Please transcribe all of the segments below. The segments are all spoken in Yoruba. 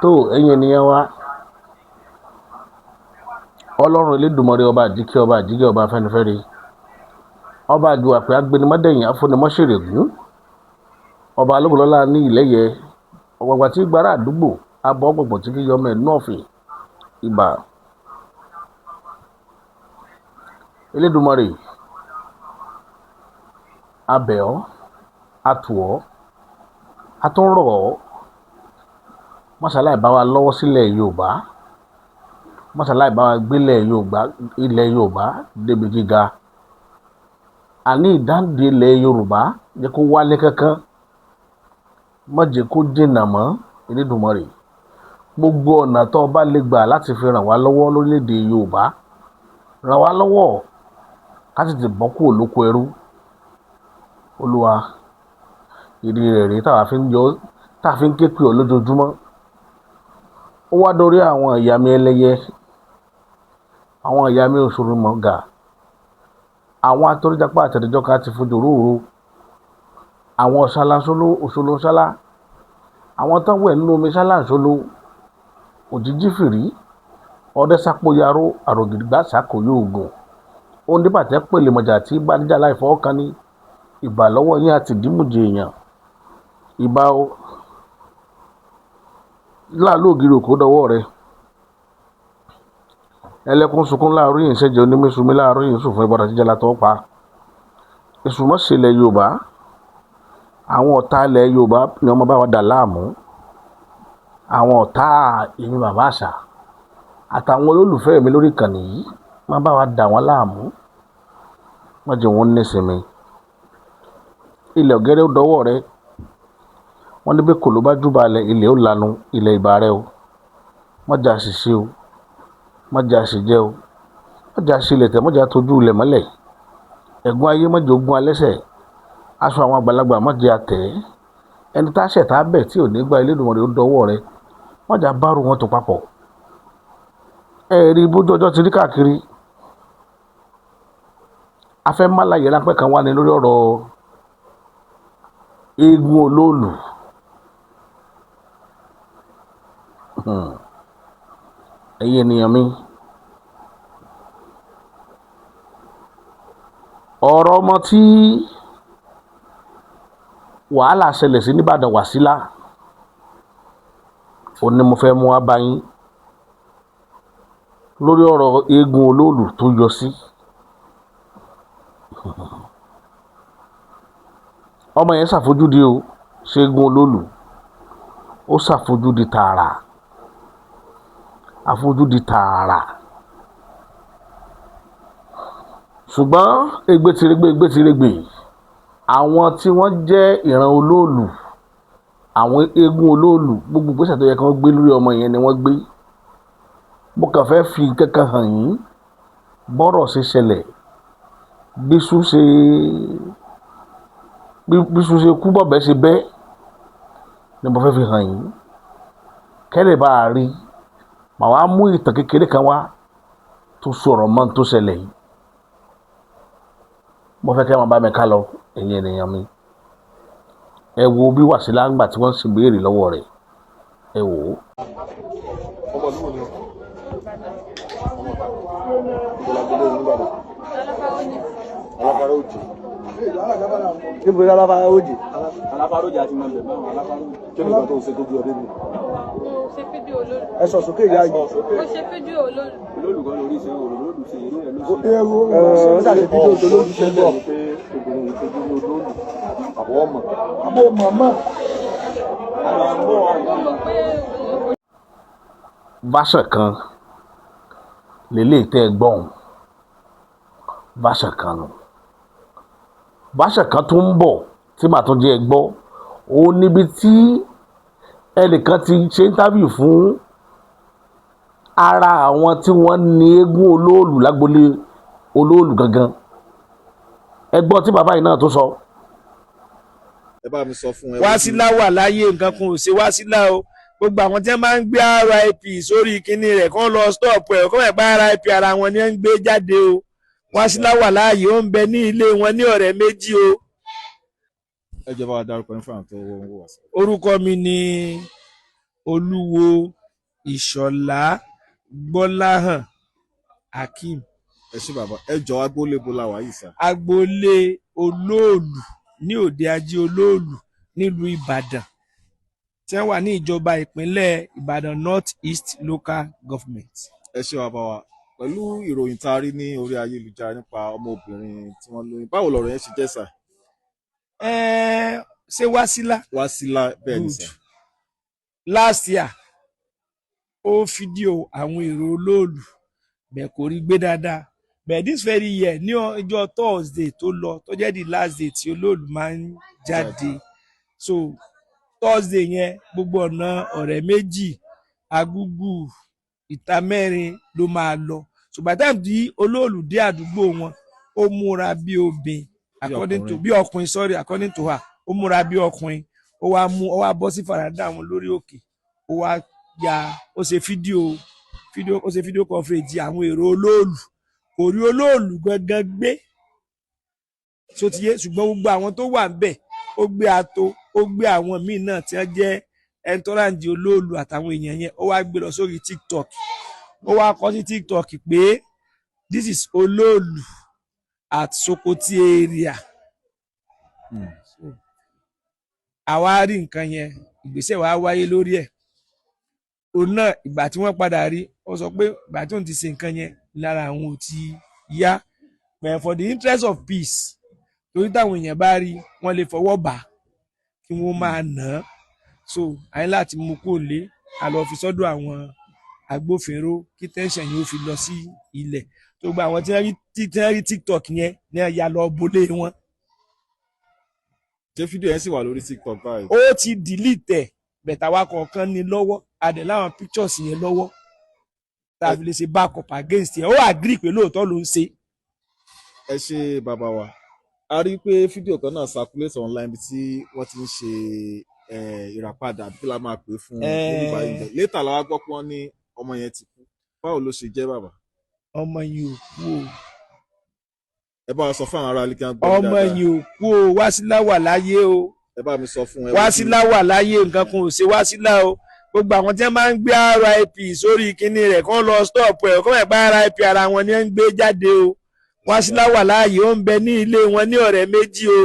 tó ẹ̀yin ènìyàn wa ọlọ́run elédùmarè ọba àjíkẹ́ ọba àjíkẹ́ ọba afẹ́nifẹ́re ọba àjùwàpẹ́ agbẹnimọ́dẹ̀yìn afúnimọ́ṣẹ̀rẹ̀gún ọba alógunlọ́lá ní ìlẹ́yẹ ọ̀gbàgbà tí gbára àdúgbò abọ́ ọ̀gbọ̀gbọ̀ tí kì í yọmọ ẹ̀nú ọ̀fìn ìbà elédùmarè abẹ̀ ọ́ atù ọ́ atúnrọ̀ ọ́ mọ́sálà ìbá wa lọ́wọ́ sílẹ̀ Yorùbá mọ́sálà ìbá wa gbélẹ̀ Yorùbá ilẹ̀ Yorùbá débi gíga àní ìdáǹdè ilẹ̀ Yorùbá jẹ́ kó wálé kankan má jẹ́ kó dènà mọ́ elédùmarè gbogbo ọ̀nà tó bá lè gbà láti fi ràn wá lọ́wọ́ lórílẹ̀‐èdè Yorùbá ràn wá lọ́wọ́ ká sì ti bọ́ kúrò lóko ẹrú Olúwa ìdí rẹ̀ rèé táwa fi ń ké pè ọ́ lójoojúmọ́ ó wá dórí àwọn ìyá mi ẹlẹ́yẹ àwọn ìyá mi òṣòro mọ̀gà àwọn atọ́rọ́jápá àtẹ̀dẹ́jọ́ká ti fojú róòró àwọn ọ̀ṣálá òṣòlò ṣálá àwọn tán wẹ̀ nínú omi ṣálá òṣòlò òjijì fìrí ọdẹ sápóyaró àrògìdìgbà sákòyó ògùn òun débàtẹ́ pèlè mọ̀jà tí bá níjà láì fọwọ́ kan ní ìbà lọ́wọ́ yín àti ìdímùjẹ èèyàn ìbà o láàlú ògiri òkú dọwọ́ rẹ ẹlẹ́kùn sunkún láàárọ̀ yìí ṣẹ́jẹ́ onímẹ̀sùnmí láàárọ̀ yìí sùn fún ìbọ̀dà jíjẹ́ látọ́ pa èṣù mọ́sẹ̀ ilẹ̀ Yorùbá àwọn ọ̀tá ilẹ̀ Yorùbá ni wọ́n bá wa dà láàmú àwọn ọ̀tá èmi bàbá àṣà àtàwọn olólùfẹ́ mi lórí ìkànnì yìí wọ́n bá wa dà wọ́n láàmú wọ́n jẹ́ wọ́n nísinmi ilẹ̀ ọ̀gẹ́rẹ́ ó dọwọ́ rẹ wọ́n ní bí kò ló bá júbà ilẹ̀ ó lanu ilẹ̀ ìbà rẹ o mọ́jà ṣìṣe o mọ́jà ṣìjẹ́ o mọ́jà ṣílẹ̀ tẹ̀ mọ́jà tójú ilẹ̀ mọ́lẹ̀ ẹ̀gún ayé mọ́jà ogun alẹ́sẹ̀ aṣọ àwọn àgbàlagbà mọ́jà tẹ̀ ẹni tá a ṣẹ̀ tá a bẹ̀ tí ò ní gba Elédùmarè ó dọwọ́ rẹ mọ́jà bárò wọn tó papọ̀ ẹ̀rí bójú ọjọ́ ti rí káàkiri afẹ́ málàyé rápẹ́ kan wá ní lórí ọ̀rọ̀ eégún olóòlù ẹ̀yin ènìyàn mi ọ̀rọ̀ ọmọ tí wàhálà ṣẹlẹ̀ sí nìbàdàn Wàsílà òun ni mo fẹ́ mú wá bá yín lórí ọ̀rọ̀ eégún olóòlù tó yọ sí ọmọ yẹn ṣàfojúdi o ṣe eégún olóòlù ó ṣàfojúdi tààrà àfojúdi tààrà ṣùgbọ́n egbètìrégbè àwọn tí wọ́n jẹ́ ìran olóòlù àwọn eégún olóòlù gbogbo ìgbésẹ̀ tó yẹ kí wọ́n gbé lórí ọmọ yẹn ni wọ́n gbé mo kàn fẹ́ fi kankan hàn yín bọ́rọ̀ ṣe ṣẹlẹ̀ bíṣu ṣe kú bọ̀bẹ́ ṣe bẹ́ ni mo fẹ́ fi hàn yín kẹ́lẹ̀ bá a rí màá wá mú ìtàn kékeré kan wá tó sọ̀rọ̀ mọ́ tó ṣẹlẹ̀ yìí mo fẹ́ kẹ́ wọn bá mi ká lọ ẹ̀yin ènìyàn mi ẹ wo bí Wàsílà ń gbà tí wọ́n sì béèrè lọ́wọ́ rẹ̀ ẹ wò ó. Níbo ni Alábàárójì? Alábàárójì àti mọ̀lẹ́ báwọn Alábàárójì. Kí ni nǹkan tó ń ṣe tó di ọdún mi? Mo ṣe fídíò olóòlù. Ẹ sọ sókè ìyá yìí. Mo ṣe fídíò olóòlù. Olóòlù kan lórí iṣẹ́ olóòlù ṣe irú ẹ̀ ló ṣe. Ó dàbí fídíò olóòlù ṣe ń bọ̀. Pé obìnrin ṣe bí olóòlù àbọ̀ ọmọ. Àbọ̀ mọ̀mọ́. Mo mọ̀ pé Version kan lélẹ́yìí tẹ́ ẹ gbọ́n version kan nù version kan tó ń bọ̀ tí màá tún jẹ́ ẹ gbọ́ òun níbi tí ẹnìkan ti ṣe interview fún ara àwọn tí wọ́n ní eégún olóòlù lágbolé olóòlù gangan ẹ gbọ́ tí bàbá yìí náà tó sọ. Ẹ bá mi sọ fún ẹ. Wàsílà wà láyé nǹkan kan ò ṣe Wàsílà o gbogbo àwọn tí wọ́n máa ń gbé RIP sórí kinní rẹ̀ kán lọ stop ẹ̀ kán mọ̀ pé RIP ara wọn ni wọ́n ń gbé jáde o Wàsílà wà láàyè ó ń bẹ ní ilé wọn ní ọ̀rẹ́ méjì o. Ẹ jẹ́ bá wa dárúkọ yín fún àwọn tó wọ́n wò wá sí. Orúkọ mi ni Olúwo Ìṣọ̀lá Gbọ́láhàn Akeem. ẹ ṣé bàbá ẹ jọ agboolé bo la wà yìí sà. Agboolé Olóòlù ní Òde Ajé Olóòlù nílùú Ìbàdàn tí wọ́n wà ní ìjọba ìpínlẹ̀ Ìbàdàn North East Local Government. ẹ ṣé bàbá wa pẹ̀lú ìròyìn tá a rí ní orí ayélujára nípa ọmọbìnrin tí wọ́n lóyún báwo lọ̀rọ̀ yẹn ṣe jẹ́ sà. Ṣé Wásílà? Wásílà bẹ́ẹ̀ ni sà. Last year ó fídíò àwọn èrò Olóòlù bẹ́ẹ̀ kò rí gbé dáadáa but this very year ní ọjọ́ Thursday tó lọ tó jẹ́ the last day tí Olóòlù máa ń jáde so Thursday yẹn gbogbo ọ̀nà Ọ̀rẹ́ Méjì Agúgù Ìta Mẹ́rin ló máa lọ so by the time tí Olóòlù dé àdúgbò wọn ó múra bí obìnrin according to her ó múra bí ọkùnrin ó wá bọ́ sí fàràdà wọn lórí òkè ó wá ya ó ṣe fídíò coverage àwọn èrò Olóòlù kò rí Olóòlù gangan gbé so ti yé ṣùgbọ́n gbogbo àwọn tó wà níbẹ̀ ó gbé ato ó gbé àwọn míì náà tí wọ́n jẹ́ ẹntọ́ràǹdì Olóòlù àtàwọn èèyàn yẹn ó wá gbé lọ sórí TikTok ó wá kọ sí TikTok pé this is Olóòlù at Sokoti area. Àwa rí nǹkan yẹn ìgbésẹ̀ wa wáyé lórí ẹ̀ òun náà ìgbà tí wọ́n padà rí ó sọ pé ìgbà tí òun ti ṣe nǹkan yẹn lára àwọn ò ti yá but for the interest of peace torí táwọn èèyàn bá rí wọ́n lè fọwọ́ bà kí wọ́n máa nà án so àyìn láti mú kó lé a lọ fi sọ́dọ̀ àwọn agbófinró kí tẹ́ńṣẹ̀ yìí ó fi lọ sí ilẹ̀ tó gba àwọn tí wọ́n rí TikTok yẹn ní ẹ̀yà lọ bolé wọn. ṣé fídíò yẹn sì wà lórí TikTok báyìí. ó ti delete ẹ̀ bẹ̀tà wa kọ̀ọ̀kan ní lọ́wọ́ adẹ̀ láwọn pictures yẹn lọ́wọ́ tàbí lè ṣe back up against yẹn ó agree pé lóòótọ́ ló ń ṣe. ẹ ṣé bàbá wa a rí i pé fídíò kan náà circulate online bí tí wọ́n ti ń ṣe ìràpadà àbí kí la máa pè fún olùbá ilẹ̀ létà la wá gbọ́ pé wọ́n ní ọmọ yẹn ti kú báwo ló ṣe jẹ́ bàbá. ọmọ yìí ò kú o. ẹ bá wa sọ fún àwọn ará ilé kí wọ́n gbọ́ dáadáa. ọmọ yìí ò kú o Wásílà wà láyé o. ẹ bá mi sọ fún ẹ. Wásílà wà láyé nǹkan kan ò ṣe Wásílà o gbogbo àwọn tí wọ́n máa ń gbé RIP sórí kinní rẹ̀ kán lọ stop ẹ̀ kán bá RIP ara wọn ni wọ́n ń gbé jáde o Wásílà wà láàyè ó ń bẹ ní ilé wọn ní Ọ̀rẹ́ Méjì o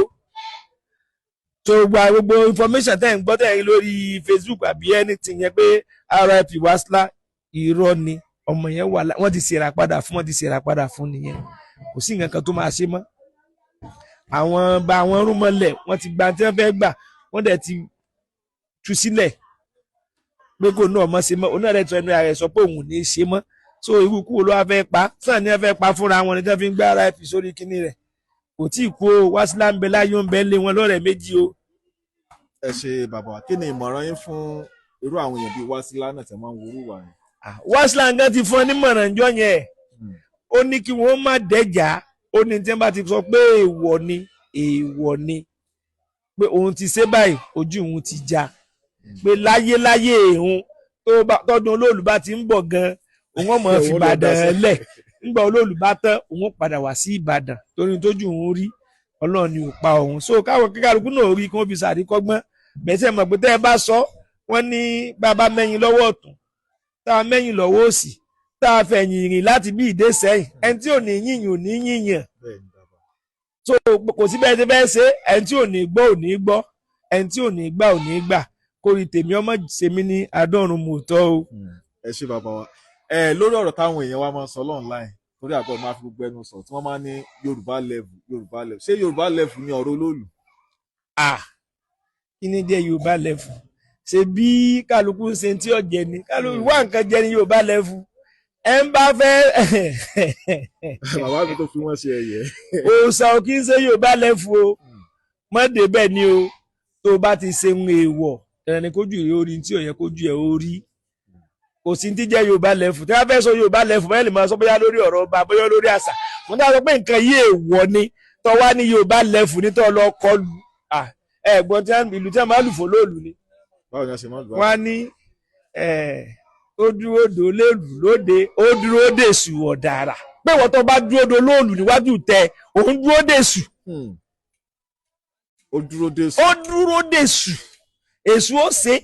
tó gbogbo information tẹ́ ń gbọ́ tẹ́ ń lórí Facebook àbí anything yẹn pé RIP Wásílà irọ́ ni ọmọ yẹn wà wọ́n ti ṣèrà padà fún nìyẹn kò sí nǹkan kan tó máa ṣe mọ́ àwọn rúmọlẹ̀ wọ́n ti gba tí wọ́n fẹ́ gbà wọ́n dẹ̀ ti tú sílẹ̀ pé kò náà mọ̀ ṣe mọ́ onáà rẹ̀ tó ẹnu ara ẹ̀ sọ pé òun ò ní í ṣe mọ́ so irú kú ló wá fẹ́ pa sàn ní wọ́n fẹ́ pa fúnra wọn ni tí wọ́n fi ń gbá RIP sórí kinní rẹ̀ kò tí ì kú o Wásílà ń bẹ láyé ó ń bẹ lé wọn lọ́rẹ́ méjì o. ẹ ṣé bàbá kí ni ìmọ̀ràn yín fún irú àwọn èèyàn bíi Wásílà náà tẹ̀ máa ń worú wà yẹn. Wásílà gan ti fún ọ nímọ̀ràn jọ yẹn ó ní kí wọ́n má dẹ́jà ó ní tí wọ́n bá ti sọ pé èèwọ̀ ni pé òun ti ṣe báyìí ojú òun ti já pé láyé òun tọdún Olóòlù bá ti ń bọ̀ gan òun ọmọ fi Ìbàdàn lẹ̀ nígbà Olóòlù bá tán òun padà wá sí Ìbàdàn torí tójú òun rí Ọlọ́run ni ò pa òun so káwọn kíkàlùkù náà rí kí wọ́n fi ṣàríkọ́gbọ́n bẹ́sẹ̀ mọ̀ pé tẹ́ ẹ bá sọ wọ́n ní bàbá mẹ́yìn lọ́wọ́ ọ̀tún tá a mẹ́yìn lọ́wọ́ òsì tá a fẹ̀yìn rìn láti bí ìdé sẹ́yìn ẹni tí ò ní yìnyín ò ní yìnyín so kò sí bẹ́ẹ̀ tí bẹ́ẹ̀ ṣe ẹni tí ò ní gbọ́ ò ní gbọ́ ẹni tí ò ní gbà ò ní gbà kórì tèmi ọmọ ṣèmi ní àádọ́rùn mòótọ́ o. ẹ ṣé bàbá wa lórí ọ̀rọ̀ táwọn èèyàn wa máa ń sọ online torí àgbọ̀ máa fi gbogbo ẹnu sọ tí wọ́n máa ń ní Yorùbá level ṣé Yorùbá level ni ọ̀rọ̀ Olóòlù. kí ni jẹ́ Yorùbá level ṣe bí kálukú ń ṣe tí ọ̀jẹ̀ ni kálukú wá nǹkan jẹ ní Yorùbá level ẹ ń bá fẹ́. bàbá mi tó fi wọ́n ṣe ẹ̀yẹ. òòṣà ò kí ń ṣe Yorùbá level o mọ́dé bẹ́ẹ̀ ni o tó bá ti ṣe ń èèwọ̀ ẹ̀rẹ̀ ni kójú ìrè orí tí ò yẹ kójú ẹ̀ orí kò sí ti jẹ́ Yorùbá level tí wọ́n fẹ́ sọ Yorùbá level bẹ́ẹ̀ lè máa sọ bóyá lórí ọ̀rọ̀ ọba bóyá lórí àṣà wọ́n dá sọ pé nǹkan yìí èèwọ̀ ni tó wá ní Yorùbá level ní tó lọ kọlù ẹ̀gbọ́n ìlú tí wọ́n máa lù fún Olóòlù ni wọ́n á ní ó dúró dò lélù lóde ó dúró dèṣù ọ̀dàrà pé wọ́n tó bá dúró dò Olóòlù níwájú tẹ òun dúró dèṣù. ó dúró dèṣù. èṣù ó ṣe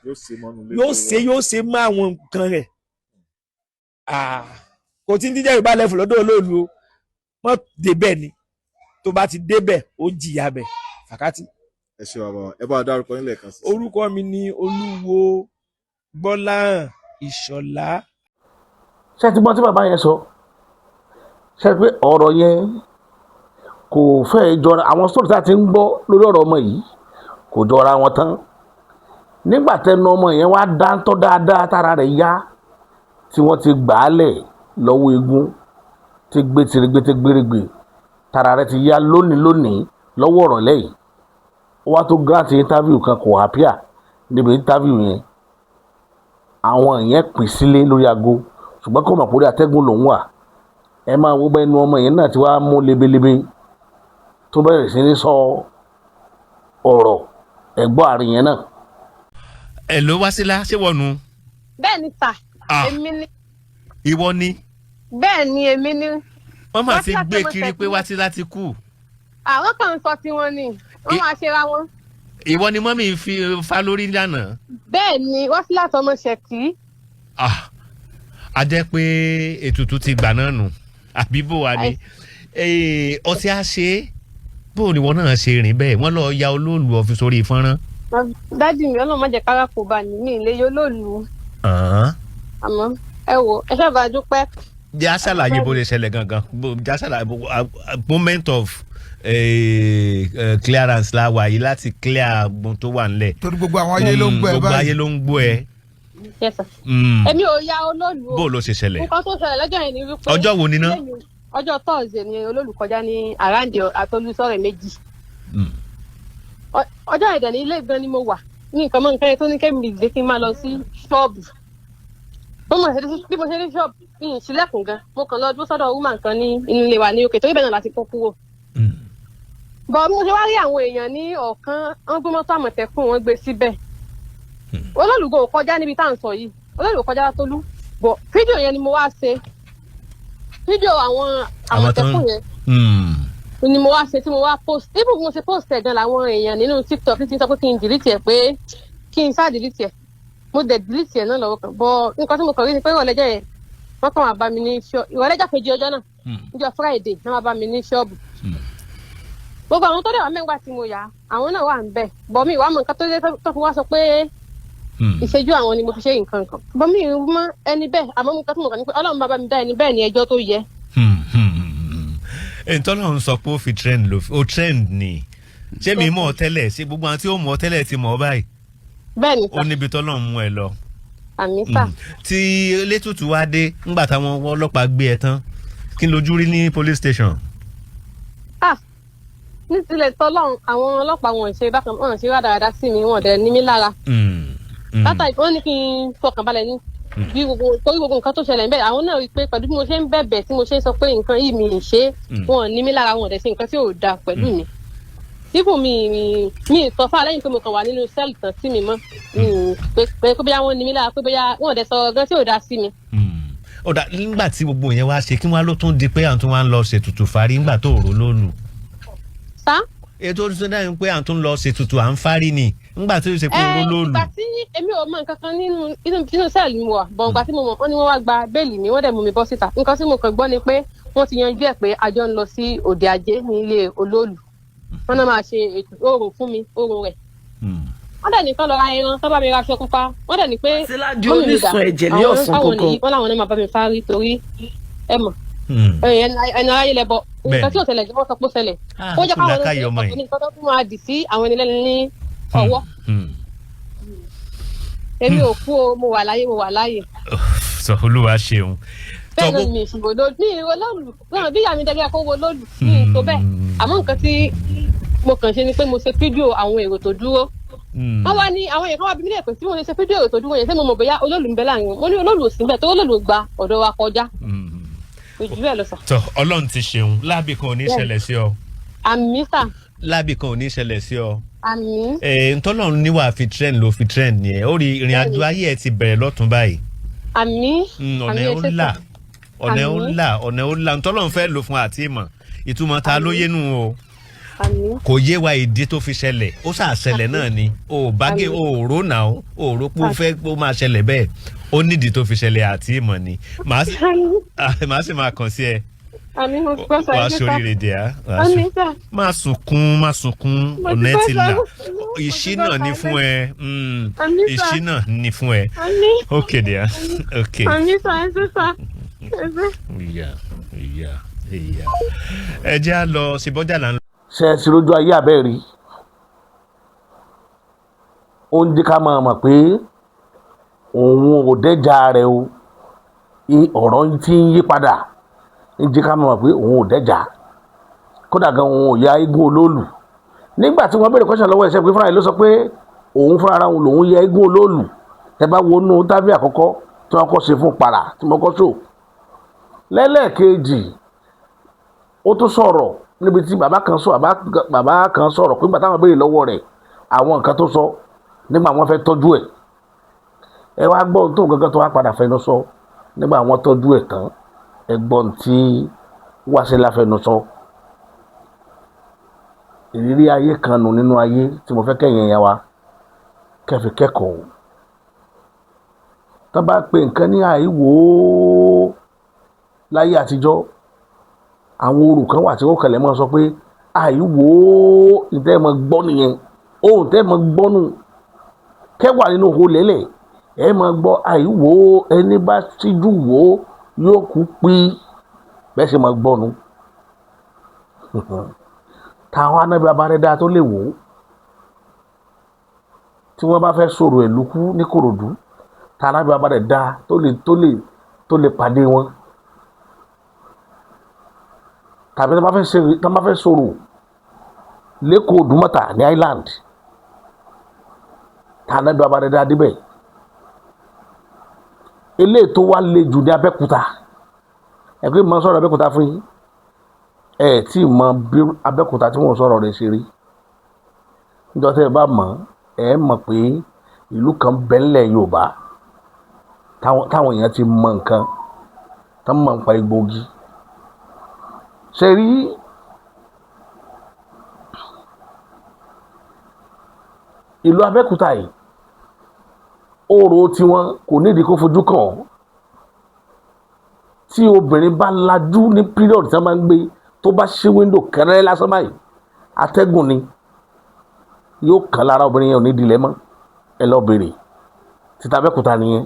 yóò ṣe mọ́ àwọn nǹkan rẹ̀ kò tí ń díjẹ́ Yorùbá lẹ́fù lọ́dọ̀ olóòlù o mọ́ débẹ̀ ni tó bá ti débẹ̀ ó jìyà bẹ̀ fàkátì. ẹ ṣe bàbá ẹ bá dárúkọ nílẹ̀ kan sí. orúkọ mi ni Olúwo Gbọ́láhàn Ìṣọ̀lá. ṣé ti gbọ́n tí bàbá yẹn sọ ṣe pé ọ̀rọ̀ yẹn kò fẹ́ jọra àwọn sọ́ọ̀tì tá a ti ń gbọ́ lórí ọ̀rọ̀ ọmọ yìí kò jọra wọn tán nígbà tẹnu ọmọ yẹn wá dáńtọ́ dáadáa tára rẹ̀ yá tí wọ́n ti gbà á lẹ̀ lọ́wọ́ eégún tí gbé tìrìgbé tí gbérégbé tára rẹ̀ ti yá lónìí lọ́wọ́ ọ̀rọ̀ lẹ́yìn ó wá tó grant interview kan kò happier níbi interview yẹn àwọn yẹn pín sílé lórí aago ṣùgbọ́n kò mọ̀ pé orí atẹ́gùn lòún wà ẹ máa wo bẹ́ẹ̀ nu ọmọ yẹn náà ti wá mú lebelebe tó bẹ̀rẹ̀ sí ní sọ ọ̀rọ̀ ẹ̀gbọ́n àárín yẹn náà. ẹ ló wá sílá ṣé wọnú. bẹ́ẹ̀ ni sà èmi ni. ìwọ ni. bẹ́ẹ̀ ni èmi ni. wọ́n máa ti gbé kiri pé wá sí láti kú. àwọn kan ń sọ tiwọn ni wọ́n máa ṣe ra wọn. ìwọ ni mọ́mí fi fa lórí lánàá. bẹ́ẹ̀ ni wọ́n sí láti ọmọ ṣẹ̀kí. a jẹ́ pé ètùtù ti gbà náà nù àbí bò wá ní. ọtí á ṣe é bó ni wọn náà ṣe rìn bẹ́ẹ̀ wọ́n lọ ya olóòlù ọ̀fi sórí fọ́nrán. dádì mi ọlọ́run má jẹ́ kára kó bá ní ilé yóò lóòlù. àmọ́ ẹ wo ẹ ṣàbà dúpẹ́. já ṣàlàyé bó lè ṣẹlẹ̀ gangan já ṣàlàyé moment of clearance la wà yìí láti clear agbọn tó wà nílẹ̀. torí gbogbo àwọn ayé ló ń gbọ́ ẹ báyìí. gbogbo ayé ló ń gbọ́ ẹ. Yes sir. èmi ò ya olóòlù o. bó ló ṣe ṣẹlẹ̀. nǹkan tó ṣẹlẹ̀ lọ́jọ́ yẹn ni wípé. ọjọ́ wo ni ná. ọjọ́ Thursday ni olóòlù kọjá ní àràǹdì àtolúsọ̀rẹ̀ méjì. ọjọ́ ìdẹ̀ ní ilé gan ni mo wà ní nǹkan mọ́ nǹkan yẹn tó ní kẹ́mi ìdílé kí n máa lọ sí ṣọ́ọ̀bù. bí mo ṣe dé ṣọ́ọ̀bù mi ì ṣílẹ̀kùn gan mo kàn lọ dúró sọ́dọ̀ woman kan ní inú ilé wa ní òkè torí bẹ́ẹ̀ náà láti kó kúrò. bọ̀ mo ṣe wá rí àwọn èèyàn ní ọ̀kan wọ́n gbé mọ́tò àmọ̀tẹ́kùn wọn gbé síbẹ̀. olólùgbò kọjá níbi tá à ń sọ yìí olólùgbò kọjá látólú bọ̀ fídíò yẹn ni mo wá ṣe fídíò àwọn àmọ̀tẹ́kùn yẹn ni mo wá ṣe tí mo wá post even mo ṣe post ẹ̀ gan làwọn èèyàn nínú TikTok ti sọ pé kí n delete ẹ̀ pé kí n ṣáà delete ẹ̀ mo dẹ̀ delete ẹ̀ náà lọ́wọ́ kan bọ̀ nǹkan tí mo kàn rí ni pé ìrọ̀lẹ́jọ́ yẹn wọ́n kàn wá bá mi ní ṣọ́ọ̀bù ìrọ̀lẹ́jọ́ kejì ọjọ́ náà níjọ́ Friday wọ́n wá bá mi ní ṣọ́ọ̀bù gbogbo àwọn tó dẹ̀ wá mẹ́ngbà tí mo yà àwọn náà wà ń bẹ̀ bọ̀ mi ìwà mọ̀ nǹkan tó dé tó fi wá sọ pé ìṣẹ́jú àwọn ni mo fi ṣe nǹkan kan bọ́ mi ì mọ ẹni bẹ́ẹ̀ àmọ́ mo kàn tí mo kàn ní pé Ọlọ́run bá mi dá ẹni bẹ́ẹ̀ ní ẹjọ́ tó yẹ. Tọ́lọ́run sọ pé ó fi trend ó trend ni ṣé mi mọ̀ ọ́ tẹ́lẹ̀ ṣé gbogbo àwọn tí ó mọ̀ ọ́ tẹ́lẹ̀ ti mọ̀ ọ́ báyìí. bẹ́ẹ̀ ni sà ó níbi tọ́lọ́run mú ẹ lọ. àmì sà. tí létùtù wá dé ńgbà táwọn ọlọ́pàá gbé ẹ tán kí n lójú rí ní police station. ní tilẹ̀ tọ́lọ́run àwọn ọlọ́pàá wọn ṣe bákan wọn ṣe rádaràda sí mi wọn dẹ̀ ní mí lára. látàrí wọ́n ní kí n fọkàn balẹ̀ ní bí torí gbogbo nǹkan tó ṣẹlẹ̀ ń bẹ̀ àwọn náà rí i pé pẹ̀lú bí mo ṣe ń bẹ̀bẹ̀ tí mo ṣe ń sọ pé nǹkan yìí mi ì ṣe wọn ní mí lára wọn dẹ̀ ṣe nǹkan tí ò dáa pẹ̀lú mi. dípò mi sọ fún alẹ́yìn pé mo kàn wà nínú sẹ́ẹ̀lì tán sí mi mọ́ pé bóyá wọ́n ní mí lára pé bóyá wọ́n dẹ̀ sọ gan tí ò dáa sí mi. ọ̀dà nígbà tí gbogbo yẹn wá ṣe kí wọ́n á ló tún di pé àwọn tó wá ń lọ ṣètùtù fárí nígbà tó rò lónù. sá. ètò ìṣẹ́ dáhùn pé àwọn tó ń lọ ṣètùtù à ń fárí ni nígbà tó ṣe pé rò lónù. ìgbà tí èmi ò mọ nǹkan kan nínú sẹ́ẹ̀lì mi wà bọ̀ ìgbà tí mo mọ̀ wọ́n ní wọ́n wá gba béèlì mi wọ́n dẹ̀ mú mi bọ́ síta nǹkan tí mo kàn gbọ́ ni pé wọ́n ti yanjú ẹ̀ pé àjọ ń lọ sí òde ajé ní ilé olóòlù wọ́n náà máa ṣe ètò oòrùn fún mi oòrùn rẹ̀ wọ́n dẹ̀ nìkan lọ ra ẹran tó bá mi ra aṣọ pupa wọ́n dẹ̀ ní pé mọ́mí mi dà wọ́n làwọn náà máa bá mi fárí torí ẹ mọ̀ ẹni aráyé lẹ bọ nǹkan tí ò ṣẹlẹ̀ wọ́n sọ pé ó ṣẹlẹ̀ ó jẹ́ káwọn ọ̀rọ̀ ní nǹkan tó tún máa dì sí àwọn ẹni lẹ́nu ní ọwọ́ èmi ò kú o mo wà láyé. sọ Olúwa ṣeun. bẹ́ẹ̀ náà mi ìṣòro mi ìró lóòlù náà bí ìyá mi dẹ́gẹ́ kó wo lóòlù mi ì tó bẹ́ẹ̀ àmọ́ nǹkan tí mo kàn ṣe ni pé mo ṣe fídíò àwọn èrò tó dúró wọ́n wá ní àwọn èèyàn kan wá bí mílíọ̀nù pé tí mo ṣe fídíò èrò tó dúró yẹn ṣé mo mọ̀ bóyá olóòlù ń bẹ láàrin wọn mo ní olóòlù ò sí bẹ́ẹ̀ tó olóòlù gba ọ̀dọ̀ wa kọjá ojú ẹ̀ lọ sọ. tọ Ọlọ́run ti ṣeun láàbì kan ò ní ṣẹlẹ̀ sí ọ. àmì sà. láàbì kan ò ní ṣẹlẹ̀ sí ọ. àmì. ntọ́lọ́run níwà fi trend ló fi trend yẹn ó rí ìrìn àjò ayé ẹ ti bẹ̀rẹ̀ lọ́tún báyìí. àmì. ọ̀nà ẹ̀ ó là ntọ́lọ́run fẹ́ lò fún àti ìmọ̀ ìtumọ̀ ta ló yé nù o àmín. kò yé wa ìdí tó fi ṣẹlẹ̀ ó ṣáà ṣẹlẹ̀ náà ni o bágé o rò náà o rò pé ó fẹ́ pé ó máa ṣẹlẹ̀ bẹ́ẹ̀ ó nídìí tó fi ṣẹlẹ̀ àti ìmọ̀ ni màá sì máa kàn sí ẹ àmín mo gbọ́ sọ wàá sóríire dè á àmín sà. má sunkún ọ̀nà ẹ̀ ti là ìṣínà ni fún ẹ ìṣínà ni fún ẹ ok dè á ok. àmín sà ẹ ṣé sà ẹ ṣé. ìyá ẹ jẹ́ à lọ sí bọ́jà là ń lọ. ṣe é sí lójú ayé abẹ́ rí ó ń jẹ́ ká máa mọ̀ pé òun ò dẹ́jà rẹ̀ o ọ̀rọ̀ tí ń yí padà ń jẹ́ ká máa mọ̀ pé òun ò dẹ́jà kódà gan òun ò ya eégún olóòlù nígbà tí wọ́n béèrè kọ́ṣà lọ́wọ́ ẹ̀ṣẹ́ pé fúnra ẹ̀ ló sọ pé òun fúnra ara òun lòun ya eégún olóòlù ẹ bá wo inú tábìlì àkọ́kọ́ tí wọ́n kọ́ ṣe fún para tí wọ́n kọ́ ṣò lẹ́lẹ́ẹ̀kejì ó tún sọ̀rọ̀ níbi tí bàbá kan sọ̀rọ̀ pé nígbà táwọn béèrè lọ́wọ́ rẹ̀ àwọn nǹkan tó sọ nígbà wọ́n fẹ́ tọ́jú ẹ̀ ẹ wá gbọ́ tó gangan tó wá padà fẹnu sọ nígbà wọ́n tọ́jú ẹ̀ tán ẹ gbọ́ tí Wáṣílà fẹnu sọ ìrírí ayé kan nù nínú ayé tí mo fẹ́ kẹ́yìn ẹ̀yà wa kẹfì kẹ́kọ̀ọ́ tó bá pe nǹkan ní àìwò láyé àtijọ́ àwọn orò kan wà tí ó kẹlẹ̀ mọ́ sọ pé àìwò ìtẹ́ mọ́ gbọ́ nìyẹn ohun tẹ́ mọ́ gbọ́nù kẹwà nínú ihò lélẹ̀ ẹ mọ́ gbọ́ àìwò ẹni bá síjú wò yóò kú pí bẹ́ẹ̀ ṣe mọ́ gbọ́nu táwọn anábì abárẹ́dá tó lè wò tí wọ́n bá fẹ́ sọ̀rọ̀ ìlú kú ní Kòròdú táwọn anábì abárẹ́dá tó lè pàdé wọn tàbí tí wọ́n bá fẹ́ sọ̀rọ̀ lẹ́kọ̀ọ́ Òdùmọ̀tà ní Island táwọn anábì abárẹ́dá débẹ̀ eléyìí tó wá lè jù ní Abẹ́òkúta ẹgbẹ́ mọ́ sọ̀rọ̀ Abẹ́òkúta fún yín tí mọ bí Abẹ́òkúta tí wọ́n sọ̀rọ̀ rẹ̀ ṣe rí níjọ́ tẹ́ ẹ bá mọ̀ mọ̀ pé ìlú kan bẹ́ńlẹ̀ Yorùbá táwọn èèyàn ti mọ nǹkan tó mọ̀ nípa egbògi ṣe rí ìlú Abẹ́òkúta yìí orò tiwọn kò nídìí kó fojú kàn ọ́ tí obìnrin bá lajú ní period tí wọ́n máa ń gbé tó bá ṣí wíńdò kẹrẹ́ lásán báyìí atẹ́gùn ni yóò kàn lára obìnrin yẹn ò ní dilẹ̀ mọ́ ẹ lọ bèrè títa Abẹ́òkúta nìyẹn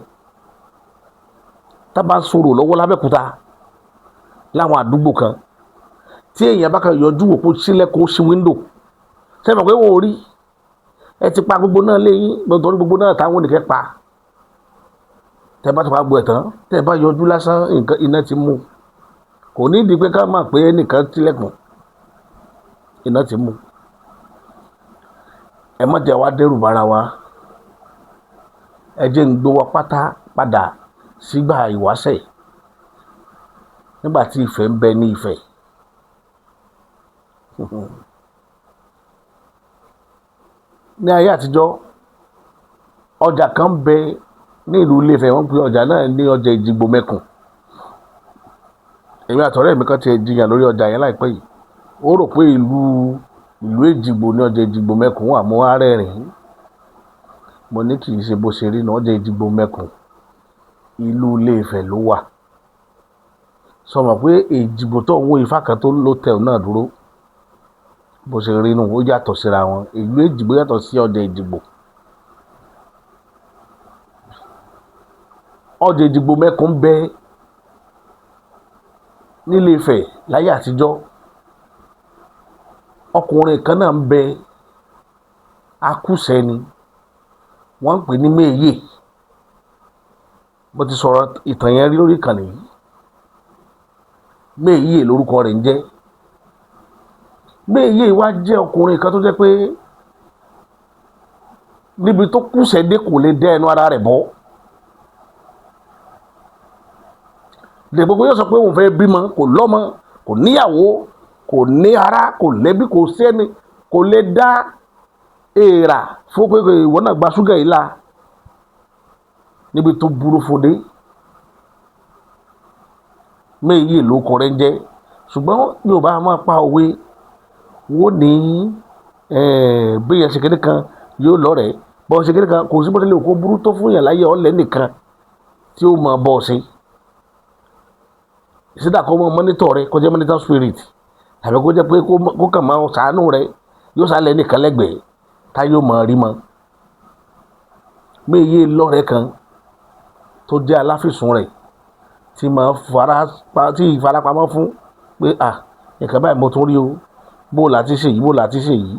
tá bá ń sọ̀rọ̀ lọ́wọ́ l'Abẹ́òkúta láwọn àdúgbò kan tí èèyàn bá kan yọjú wò kó sílẹ̀kùn ṣí wíńdò sẹ́mi pé wọ́n ò rí ẹ ti pa gbogbo náà léyìn nítorí gbogbo náà táwọn oníkẹ́ pa tẹ́ bá ti pa gbogbo ẹ̀ tán tẹ́ bá yọjú lásán nǹkan iná ti mú kò ní ìdí pé ká máa pé ẹnìkan tilẹ̀kùn iná ti mú ẹ má jẹ́ wá dẹ́rù bara wa ẹ jẹ́ ń gbé wa pátá padà sígbà ìwáṣẹ̀ nígbà tí ìfẹ́ ń bẹ ní Ifẹ̀ ní ayé àtijọ́ ọjà kan ń bẹ ní ìlú Ilé-Ifẹ̀ wọ́n pe ọjà náà ní ọjà Èjìgbò Mẹ́kùn èmi àtọ̀rẹ́ mi kan ti jiyàn lórí ọjà yẹn láìpẹ́ yìí ó rò pé ìlú Èjìgbò ní ọjà Èjìgbò Mẹ́kùn wà mọ́ arẹ́rìn mo ní kì í ṣe bó ṣe rí ní ọjà Èjìgbò Mẹ́kùn ìlú Ilé-Ifẹ̀ ló wà sọmọ pé Èjìgbò tó ń wo Ifá kan tó lótẹ́ẹ̀l náà dúró bó ṣe rí nù ó yàtọ̀ síra wọn ìlú Èjìgbò yàtọ̀ sí ọjà Èjìgbò ọjà Èjìgbò Mẹ́kùn bẹ nílé Ifẹ̀ láyé àtijọ́ ọkùnrin kan náà ń bẹ akúṣẹ̀ni wọ́n ń pè ní Méyè mo ti sọ̀rọ̀ ìtàn yẹn rí lórí ìkànnì yìí Méyè lórúkọ rẹ̀ ń jẹ́ Méyè wá jẹ́ ọkùnrin kan tó jẹ́ pé níbi tó kúṣẹ̀ dé kò lè dẹ́ ẹnu ara rẹ̀ bọ́ dègbogbo yóò sọ pé òun fẹ́ bímọ kò lọ́mọ kò níyàwó kò ní ara kò lẹ́bí kò sẹ́ni kò lè dá èèrà fún pé ìwọ náà gba ṣúgà yìí la níbi tó burú fòdé Méyè ló kọ rẹ̀ ń jẹ́ ṣùgbọ́n Yorùbá máa pa òwe wọ́n ní bí yẹn ṣe kéde kan yóò lọ́rẹ̀ẹ́ bọ́ ṣe kéde kan kò sí bó tilẹ̀ kó burú tó fún yàn láyé ọ̀lẹ́ nìkan tí ó máa bọ́ ṣe ìsídà kó mọ mọ́nítọ̀ rẹ kó jẹ́ mọ́nítọ̀ spirit tàbí kó jẹ́ pé kó kàn máa ṣàánú rẹ yóò sálẹ̀ nìkan lẹ́gbẹ̀ẹ́ tá yóò máa rí mọ́ méye lọ́rẹ̀ẹ́ kan tó jẹ́ aláfisùn rẹ̀ tí ìfarapamọ́ fún pé nǹkan báyìí mo tún rí o bó láti ṣe yìí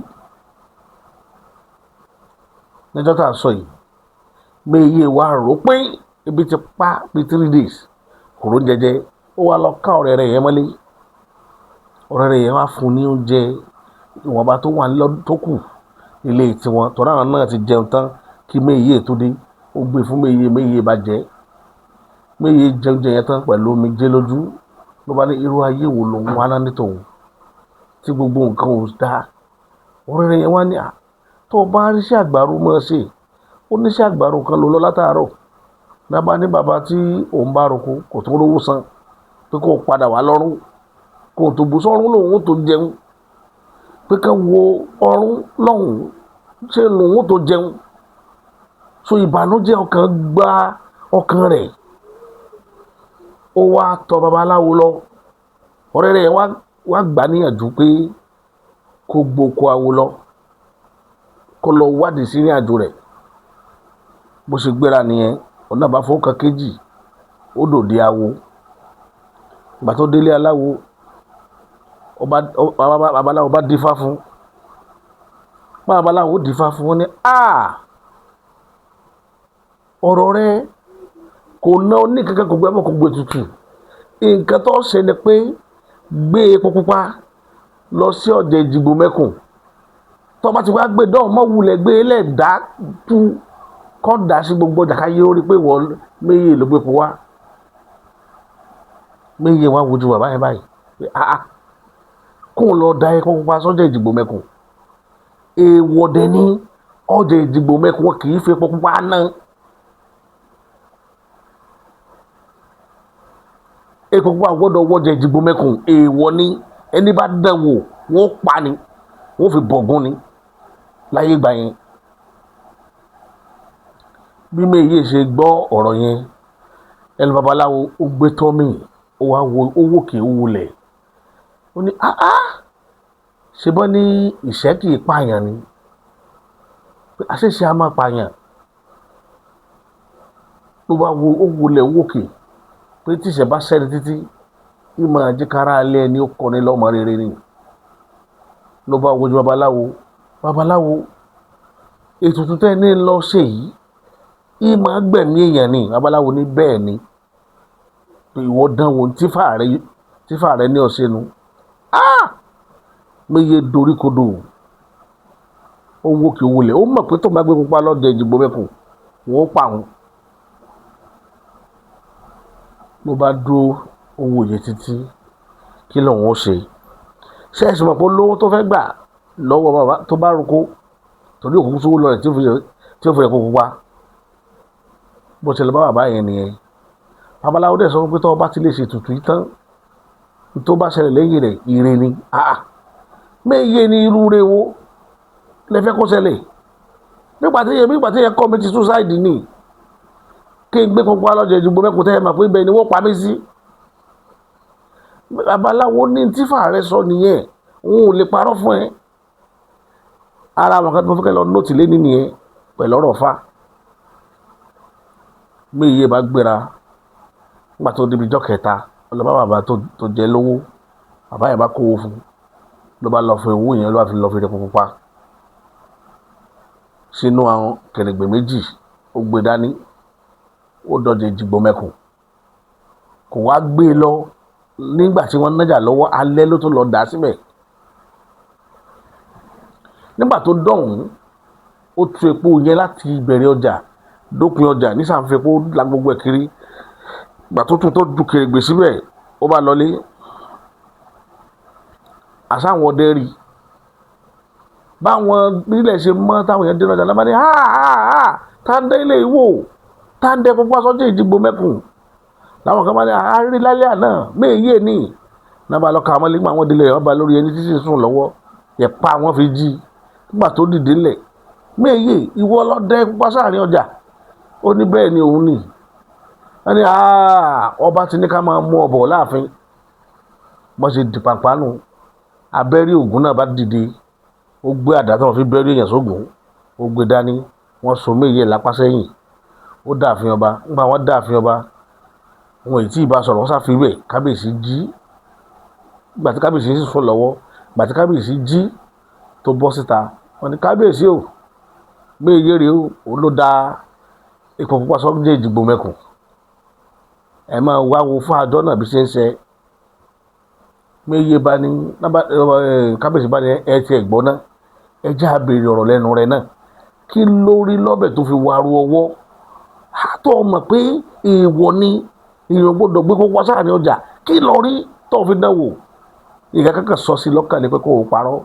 níjọ́ tá a sọ yìí méye wá rò pé ibi ti pa bí 3 days kòró jẹjẹ ó wá lọ ká ọ̀rẹ́ rẹ̀ yẹn mọ́lé ọ̀rẹ́ rẹ̀ yẹn wá fún ní oúnjẹ ìwọ̀nba tó wà tó kù ilé tiwọn tọ́ra àwọn náà ti jẹun tán kí méye tó dé ó gbé fún méye bá jẹ méye jẹun jẹ yẹn tán pẹ̀lú omi jẹ lójú ló bá ní irú ayé wo ló ń wá náà nítòun tí gbogbo nǹkan ò dá ọ̀rẹ́ rẹ̀ yẹn wá ní tó o bá ríṣẹ́ àgbàro mọ́ ṣe ó níṣẹ́ àgbàro kan ló lọ látàárọ̀ nábà ní bàbá tí òun bá roko kò tó rówó san pé kó o padà wá lọ́rùn kó o tó bù sọ́run lòun tó jẹun pé ká wo ọrùn lọ́hùn ṣé lòun tó jẹun so ìbànújẹ́ ọkàn gba ọkàn rẹ̀ ó wá tọ̀ babaláwo lọ ọ̀rẹ́ rẹ̀ wá gbà níyànjú pé kó gboko awo lọ kó lọ wádìí sí ìrìn àjò rẹ̀ bó ṣe gbéra nìyẹn ọ̀nà bá fọwọ́ kan kéjì ó dòde awo ìgbà tó délé aláwo babaláwo bá dífá fún babaláwo dífá fún wọn ní ọ̀rọ̀ rẹ̀ kò ná ní kankan kò gbé ẹbọ kò gbé tutù nǹkan tó ṣe ni pé gbé epo pupa lọ sí ọjà Èjìgbò Mẹ́kùn tó bá ti wá gbé dán mọ́ wulẹ̀ gbé lẹ́ẹ̀dá tú kọ́ dà sí gbogbo ọjà káyé ó rí pé wọ́n méye ló gbé po wá méye wá wojú bàbá yẹn báyìí pé kó lọ da epo pupa sọ́jà Èjìgbò Mẹ́kùn èèwọ̀ dẹ̀ ní ọjà Èjìgbò Mẹ́kùn kì í fi epo pupa náà. epo pupa gbọ́dọ̀ wọjà Èjìgbò Mẹ́kùn èèwọ̀ ni ẹni bá dán wò wọ́n pa ni wọ́n fi bọ̀gún ni láyé gbà yẹn bí méye ṣe gbọ́ ọ̀rọ̀ yẹn ẹni babaláwo ó gbé tọ́mì ó wá wo owó kì í wulẹ̀ ó ní ṣe bọ́ ní ìṣẹ́ kì í pààyàn ni àṣẹṣe a máa pààyàn ló bá wo ó wulẹ̀ owó kì í pé tíṣẹ̀ bá ṣẹ́ni títí ìmọ̀ àjíkára alẹ́ ẹni ó kọ́ni lọ́mọ rere ni ló bá wojú babaláwo ètùtù tẹ́ ní lọ ṣe yìí ìmọ̀ gbẹ̀mí èèyàn ni babaláwo ní bẹ́ẹ̀ ni ìwọ dánwò tífà rẹ ní ọ̀sẹ̀nu méye dorí kodò owó kì í wọlé ó mọ̀ pé tó bá gbé pupa lọ́dọ̀ Èjìgbò Mẹ́kùn wọ́n pa àwọn ló bá dúró owó yẹn títí kí lòun ó ṣe ẹ̀sìn mọ̀ pé olówó tó fẹ́ gbà lọ́wọ́ bàbá tó bá roko torí òkú sówó lọ rẹ̀ tí ó fi rẹ̀ kó pupa bó ṣe lọ bá bàbá yẹn nìyẹn babaláwo dẹ̀ sọ pé tó bá ti lè ṣe tutù yìí tán tó bá ṣẹlẹ̀ lẹ́yìn rẹ̀ ire ni méye ni irú rẹ̀ wo lẹ́fẹ́ kó ṣẹlẹ̀ nígbà tí yẹn kọ́ mi ti suicide ni kí n gbé pupa lọ́jọ́ Èjìgbò Mẹ́kùn tẹ́ ẹ mọ̀ pé ibẹ̀ ni wọ́n pa mí sí babaláwo ní tífà rẹ sọ nìyẹn òun ò lè parọ́ fún ẹ ara àwọn kan tó fẹ́ lọ nóòtì lé nìyẹn pẹ̀lú ọ̀rọ̀ fa méye bá gbéra nígbà tó débi ijọ́ kẹta ọlọ́ba bàbá tó jẹ lówó bàbá yẹn bá kówó fún ló bá lọ fún owó yẹn ló bá fi lọ fi rẹpọ̀ pupa sínú àwọn kèrègbè méjì ó gbé dání ó dọ̀jẹ̀ Èjìgbò Mẹ́kùn kò wá gbé lọ nígbà tí wọ́n nájà lọ́wọ́ alẹ́ ló tó lọ dà síbẹ̀ nígbà tó dọ̀hún ó tu epo yẹn láti ìbẹ̀rẹ̀ ọjà dópin ọjà nísàǹfẹ̀pọ̀ la gbogbo ẹ̀ kiri ìgbà tó tún tó ju kèrègbè síbẹ̀ ó bá lọlé àsáwọn ọdẹ rí báwọn nílẹ̀ ṣe mọ́ táwọn èèyàn dé lọ́jà lábá ní tá ń dé ilé ìwò tá ń dẹ pupa sọ́jà Èjìgbò Mẹ́kùn láwọn kan bá ní àárí lálẹ́ àná méye ní nàbà lọ́ka àwọn ilé àwọn ìdílé rẹ̀ wọ́n bá lórí ẹni títí sùn lọ́wọ́ ẹ̀pá wọn fi jí nígbà tó dìde lẹ̀ méye ìwọ ọlọ́dẹ pupa sáàrin ọjà ó ní bẹ́ẹ̀ ni òun nì wọ́n ní ọba ti ní ká máa mú ọbọ̀ láàfin wọ́n ṣe di pàpánu abẹ́rí ògún náà bá dìde ó gbé àdá tí wọ́n fi bẹ́rí èèyàn sógun ó gbé dání wọ́n so méye lápá sẹ́yìn ó dáàfin ọba nígbà wọ́n dáàfin ọba wọn ì tí ì bá sọ̀rọ̀ wọ́n ṣàfihàn kábíyèsí jí gbàtí kábíyèsí sì sùn lọ́wọ́ gbàtí kábíyèsí jí tó bọ́ síta wọ́n ní kábíyèsí o méye rèé o òun ló da ipò pupa sọ́jọ́ ìdìbò mẹ́kùn ẹ máa wá wo fún àjọ náà bí ṣe ń ṣe méye bá ní kábíyèsí bá ní ẹ ti ẹ̀ gbọ́ náà ẹ jẹ́ àbèrè ọ̀rọ̀ lẹ́nu rẹ̀ náà kí ló rí lọ́bẹ̀ tó fi wàrú ọwọ́ tó mọ̀ pé èèwọ̀ ni èèyàn gbọ́dọ̀ gbé kó wá sáà ní ọjà kí lọ rí tó fi dánwò ìgbà kankan sọ sí lọ́kàn ní pé kó o parọ́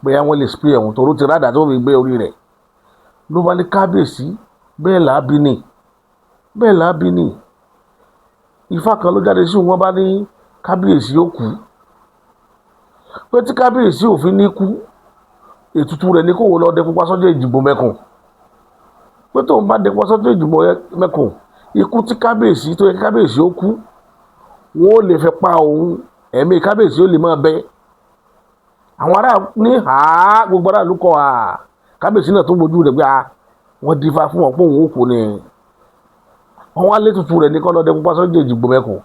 bóyá wọ́n lè spray ẹ̀hún tó ti rádà tó fi gbé orí rẹ̀ ló bá ní kábíyèsí bẹ́ẹ̀ làábí ni ifá kan ló jáde sí wọn bá ní kábíyèsí ó kú pé tí kábíyèsí òfin ní kú ètùtù rẹ̀ ní kó wò lọ dẹ pupa sọ́jọ́ ìdìbò mẹ́kùn pé tóun bá dẹ pupa sọ́jọ́ ìdìbò mẹ́kùn ikú tí kábíyèsí tó yẹ kí kábíyèsí ó kú wọn ò lè fẹ́ pa òun ẹ̀mí kábíyèsí ó lè máa bẹ àwọn ará ní gbogbo ará ló kọ kábíyèsí náà tó gbójú rẹ̀ pé wọ́n dífá fún wọn pé òun ò kú ni wọ́n wá lé tutù rẹ̀ ní kọ́ lọ́dẹ pupa sọ́jọ́ ìdìbò mẹ́kùn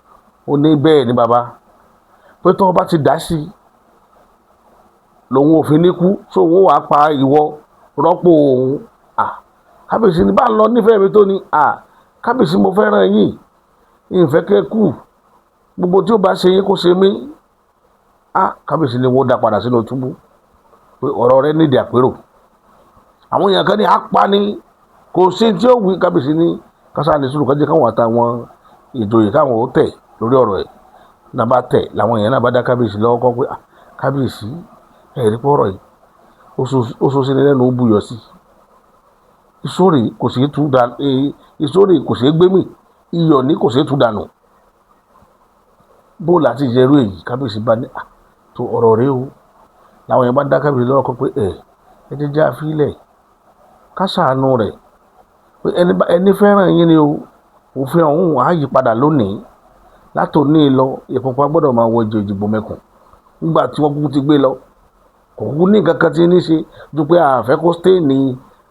ó ní bẹ́ẹ̀ ni bàbá pé tó bá ti dá sí lòun òfin ní kú tó òun wàá pa ìwọ rọ́pò òun kábíyèsí ní bá ń lọ nífẹ̀ẹ́ mi tó ní kábíyèsí mo fẹ́ràn yín ìfẹ́ kẹ́ kú gbogbo tí ó bá ṣe yín kó ṣe mí kábíyèsí ni wọ́n dá padà sínú túbú pé ọ̀rọ̀ rẹ̀ nídìí àpérò àwọn èèyàn kan ní apá ni kò sí tí ó wí kábíyèsí ní kásá ní sùúrù kájẹ́ káwọn àtàwọn ìjòyè káwọn ó tẹ̀ lórí ọ̀rọ̀ ẹ̀ náà bá tẹ̀ làwọn èèyàn náà bá dá kábíyèsí lọ́wọ́ kọ́ pé kábíyèsí ẹ̀rí pọ̀rọ̀ yìí ó so sí ní lẹ́nu ó buyọ̀ sí ìsórè kò sí tú dànù ìsórè kò sí gbémì iyọ̀ ní kò sí tú dànù bó láti jẹrú èyí kábíyèsí bá ní tó ọ̀rọ̀ rẹ o làwọn èèyàn bá dá kábíyèsí lọ́wọ́ kọ́ pé ẹ ti já fílẹ̀ ká ṣàánú rẹ̀ pé ẹni fẹ́ràn yín ni o òfin ọ̀hún á yí padà lónìí látòní lọ ìpọ̀pọ̀ gbọ́dọ̀ máa wọ ìdìbò mẹ́kùn nígbà tí wọ́n kúkú ti gbé lọ kò kú ní nǹkan kan tí ní ṣe ju pé àfẹ́ kó stay ní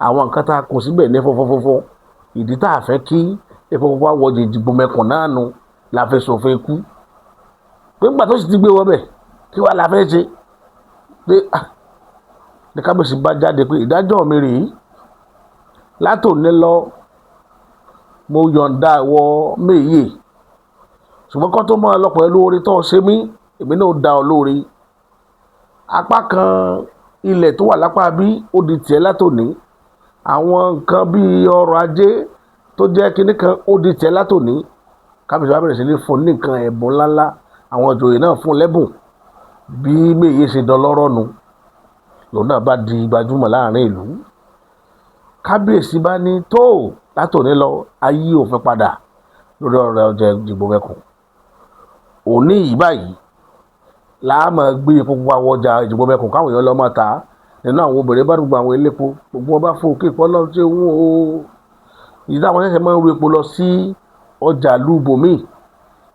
àwọn nǹkan tá a kò síbẹ̀ ní fọ́fọ́fọ́fọ́ ìdí tá a fẹ́ kí ìpọ̀pọ̀ wọ ìdìbò mẹ́kùn náà nu la fẹ́ sọ̀fẹ́ kú pé nígbà tó sì ti gbé wọ́n bẹ̀ kí wàá la fẹ́ ṣe pé ní kábíyèsí bá jáde pé ìdájọ́ mi rèé látòní lọ mo yọ̀ǹda ìwọ méye ṣùgbọ́n kọ́ tó máa lọ pẹ̀lú orí tó ṣe mí èmi náà dá ọ lórí apá kan ilẹ̀ tó wà lápá bí ó di tiẹ̀ látòní àwọn nǹkan bíi ọrọ̀ ajé tó jẹ́ kinní kan ó di tiẹ̀ látòní kábíyèsí wa bẹ̀rẹ̀ sí ní fún ní nǹkan ẹ̀bùn ńláńlá àwọn ìjòyè náà fún lẹ́bùn bí méye ṣe dọlọ́rọ̀ nu lòun náà bá di gbajúmọ̀ láàrin ìlú kábíyèsí bá ní tó látòní lọ ayé òfin padà lórí ọ̀rọ̀ ọjà ìdìbò mẹ́kùn òní yìí báyìí láàmú gbé epo pupa wọjà ìdìbò mẹ́kùn káwọn èèyàn lọ́ọ́ máa ta nínú àwọn obìnrin bá dùgbò àwọn elépo gbogbo wọn bá fún òkè ìpọ́ lọ́wọ́ tí òun o ìdí àwọn ṣẹ̀ṣẹ̀ máa ń ru epo lọ sí ọjà lúbòmíì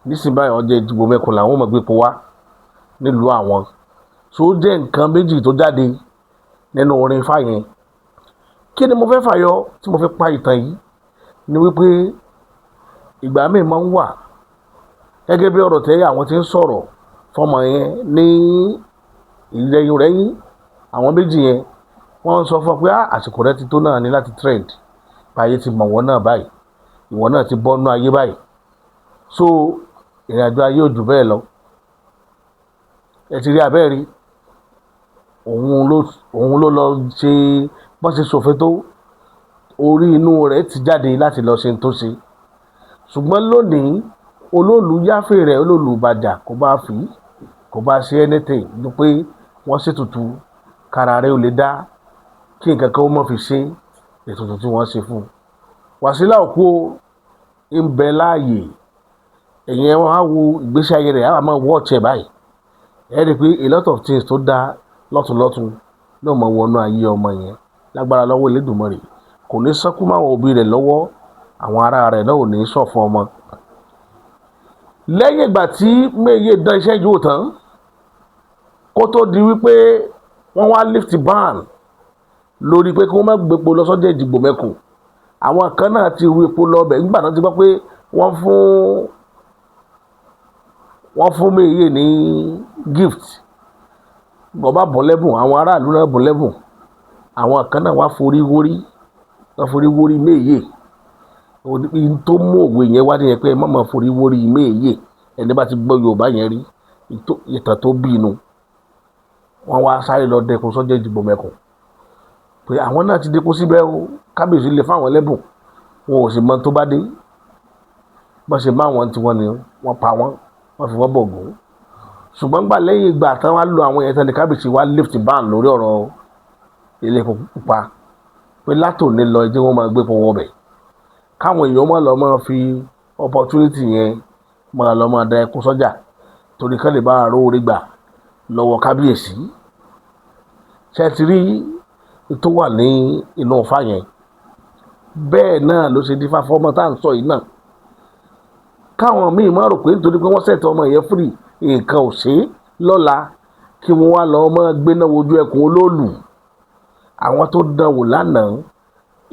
nísìnyí báyìí ọjà ìdìbò mẹ́kùn làwọn máa gbé epo wá nílùú àwọn tó jẹ́ nǹkan méjì tó jáde nínú orin Ifá yẹn kí ni mo fẹ́ fàyọ tí mo fẹ́ pa ìtàn yìí ni wípé ìgbà míì máa ń wà gẹ́gẹ́ bí ọ̀rọ̀ tẹ́ àwọn tí ń sọ̀rọ̀ fọmọ yẹn ní ìlẹ́yìn rẹ̀ yín àwọn méjì yẹn wọ́n ń sọ fún ọ pé àsìkò rẹ ti tó náà ní láti trend báyé ti mọ̀ wọ́n náà báyìí ìwọ náà ti bọ́nú ayé báyìí so ìrìnàjò ayé ò jù bẹ́ẹ̀ lọ ẹ ti rí abẹ́rí òun ló lọ ṣe bọ́n ṣe ṣòfin tó orí inú rẹ̀ ti jáde láti lọ ṣe tó ṣe ṣùgbọ́n lónìí olóòlù yáfẹ́ rẹ̀ olóòlù bàjà kò bá ṣe anything ju pé wọ́n ṣètùtù kára rẹ̀ ò lè dá kí nǹkan kan ó mọ̀ fi ṣe ètùtù tí wọ́n ṣe fún un Wàsílà òkú ń bẹ láàyè ẹ̀yìn wọn á wo ìgbésí ayé rẹ̀ á máa wọ́ ọ̀chẹ̀ báyìí ẹ rí i pé a lot of things tó dáa lọ́tùnlọ́tùn náà mọ̀ wọnú ayé ọmọ yẹn lágbára lọ́wọ́ Elédùmarè kò ní sọ́kú máwọn òbí rẹ̀ lọ́wọ́ àwọn ará rẹ̀ náà ò ní ṣọ̀fọ̀ ọmọ. lẹ́yìn ìgbà tí Méyè dán iṣẹ́ yìí wò tán kó tó di wípé wọ́n wá lift ban lórí pé kí wọ́n má gbépo lọ sọ́jà Ìdìgbò Mẹ́kùn àwọn kan náà ti ru epo lọ bẹ̀ nígbà tó ti gbọ́ pé wọ́n fún Méyè ní gift bọ́bá bọ́ lẹ́bùn àwọn aráàlú náà bọ́ lẹ́bùn àwọn kan náà wá forí wórí Méyè ohun tó mú òwe yẹn wá nìyẹn pé mọ̀mọ́ forí wórí Méyè ẹni bá ti gbọ́ Yorùbá yẹn rí ìtàn tó bí inú wọ́n wá sáré lọ dẹkùn sọ́jà Ìdìgbò Mẹ́kùn pé àwọn náà ti dẹkùn síbẹ̀ o kábíyèsí lè fáwọn lẹ́bùn wọn ò sì mọ tó bá dé bá ṣe má wọn tí wọ́n ni wọ́n pa wọ́n fi wọ́n bọ̀gùn ṣùgbọ́n gbà lẹ́yìn ìgbà tán wá lo àwọn yẹn tán ní kábíyèsí wá lift ban lórí ọ̀rọ̀ ilé epo pupa pé látòní lọ ẹjẹ́ wọn máa gbé epo wọbẹ̀ káwọn èèyàn máa lọ máa fi opportunity yẹn máa lọ máa da ẹkún sọ́jà torí ká lè bá àrò orí gbà lọ́wọ́ kábíyèsí ṣe ti rí tó wà ní inú ọ̀fà yẹn bẹ́ẹ̀ náà ló ṣe dífá fọ́mọ tá à ń sọ yìí náà káwọn míì máa rò pé nítorí pé wọ́n ṣẹ̀tọ́ ọmọ yẹn free nǹkan ò ṣe lọ́la kí wọ́n wá lọ máa gbéná wojú ẹkùn olóòlù àwọn tó dán wò lánàá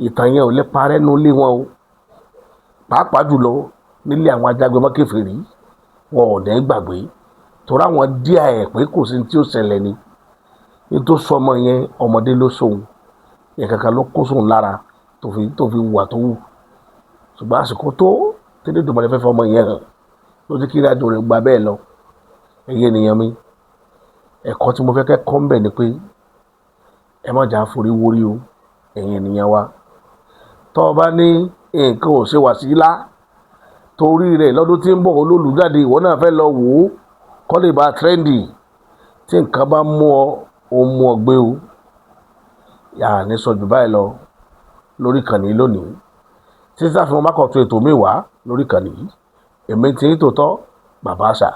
ìtàn yẹn ò lè parẹ́ nu ilé wọn o pàápàá jùlọ nílé àwọn ajágbémọ́ kèfèrí wọn ò ní gbàgbé torí àwọn díẹ̀ ẹ̀ pé kò sí tí ó ṣẹlẹ̀ ni nítorí sọmọ yẹn ọmọdé ló sóhun yẹn kankan ló kó sóhun lára tó fi wà tó wù ṣùgbọ́n àsìkò tó tẹ́lẹ̀ dùnmọ̀lẹ́ fẹ́ fọmọ yẹn hàn ló ti kí ìrìnàjò rẹ̀ gba bẹ́ẹ̀ lọ ẹ̀yẹ ènìyàn mi ẹ̀kọ́ tí mo fẹ́ kẹ́kọ̀ọ́ ń bẹ̀ ni pé ẹ má jà forí wórí o ẹ̀yin ènìyàn wa tọ́ ọ bá ní nǹkan ò ṣe wà sí lá torí rẹ̀ lọ́dún tí ń bọ̀ olólùjáde ìwọ náà fẹ́ lọ wò ó kọ́ lè ba trendy tí nǹkan bá mú ọ mú ọ gbé o yà ní sọ jù báyìí lọ lórí ìkànnì lónìí títí àfihàn mákọ̀tún ètò mi wá lórí ìkànnì èmi ti ń tòótọ́ bàbá àṣà.